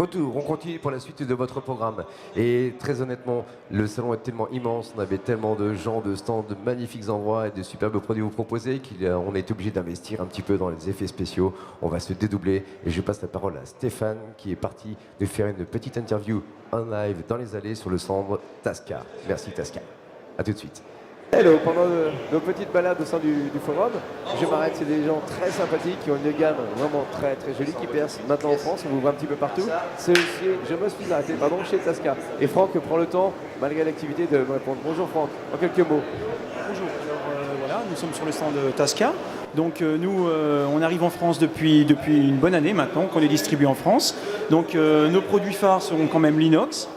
Retour, on continue pour la suite de votre programme. Et très honnêtement, le salon est tellement immense, on avait tellement de gens, de stands, de magnifiques endroits et de superbes produits à vous proposer qu'on est obligé d'investir un petit peu dans les effets spéciaux. On va se dédoubler et je passe la parole à Stéphane qui est parti de faire une petite interview en live dans les allées sur le stand Tasca. Merci Tasca. À tout de suite. Hello, pendant nos petites balades au sein du forum, je m'arrête, c'est des gens très sympathiques qui ont une gamme vraiment très très jolie qui perce maintenant en France, on vous voit un petit peu partout. Je me suis arrêté chez Tasca. Et Franck prend le temps, malgré l'activité, de me répondre. Bonjour Franck, en quelques mots. Bonjour, alors voilà, nous sommes sur le stand Tasca. Donc nous, on arrive en France depuis une bonne année maintenant, qu'on est distribué en France. Donc nos produits phares seront quand même l'inox.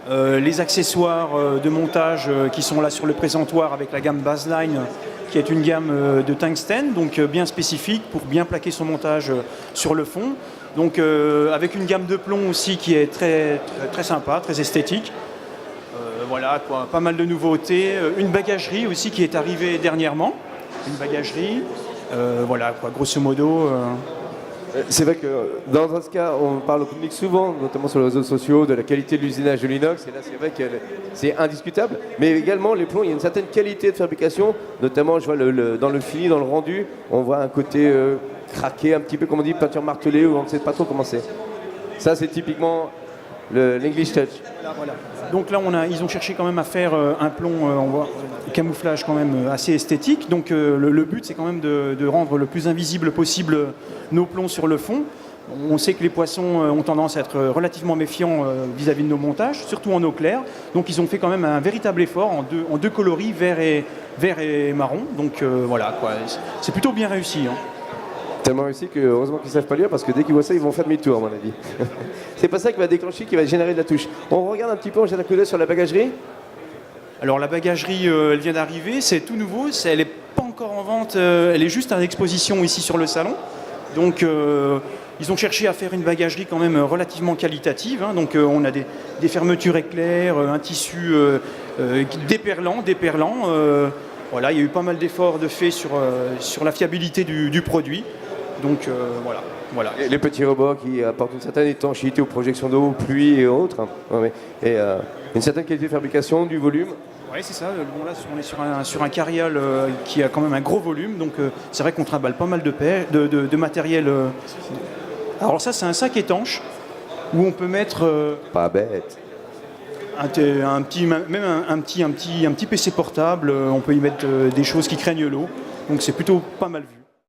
Les accessoires de montage qui sont là sur le présentoir avec la gamme Baseline qui est une gamme de tungstène, donc bien spécifique pour bien plaquer son montage sur le fond. Donc avec une gamme de plomb aussi qui est très, très sympa, très esthétique. Voilà, quoi, pas mal de nouveautés. Une bagagerie aussi qui est arrivée dernièrement. Une bagagerie, voilà, quoi, grosso modo. C'est vrai que dans Tasca, on parle au public souvent, notamment sur les réseaux sociaux, de la qualité de l'usinage de l'inox. Et là, c'est vrai que c'est indiscutable. Mais également, les plombs, il y a une certaine qualité de fabrication. Notamment, je vois dans le fini, dans le rendu, on voit un côté craqué, un petit peu, comme on dit, peinture martelée, ou on ne sait pas trop comment c'est. Ça, c'est typiquement l'English Touch. Voilà. Donc là, ils ont cherché quand même à faire un plomb, on voit, camouflage quand même assez esthétique. Donc le but, c'est quand même de rendre le plus invisible possible nos plombs sur le fond. On sait que les poissons ont tendance à être relativement méfiants vis-à-vis de nos montages, surtout en eau claire. Donc ils ont fait quand même un véritable effort en deux coloris, vert et marron. Donc voilà, quoi. C'est plutôt bien réussi. Hein. Tellement réussi que heureusement qu'ils ne savent pas lire parce que dès qu'ils voient ça, ils vont faire demi-tour à mon avis. C'est pas ça qui va déclencher, qui va générer de la touche. On regarde un petit peu, on jette un coup d'œil sur la bagagerie. Alors la bagagerie, elle vient d'arriver, c'est tout nouveau, elle n'est pas encore en vente, elle est juste en exposition ici sur le salon. Donc ils ont cherché à faire une bagagerie quand même relativement qualitative. Hein. Donc on a des fermetures éclairs, un tissu déperlant. Voilà, il y a eu pas mal d'efforts de fait sur la fiabilité du produit. Donc voilà. Les petits robots qui apportent une certaine étanchéité aux projections d'eau, pluie et autres. Ouais. Et une certaine qualité de fabrication, du volume. Oui, c'est ça. Bon, là, on est sur un carrial qui a quand même un gros volume. Donc c'est vrai qu'on trimballe pas mal de matériel. Alors ça, c'est un sac étanche où on peut mettre... Pas bête. Un petit PC portable. On peut y mettre des choses qui craignent l'eau. Donc c'est plutôt pas mal vu.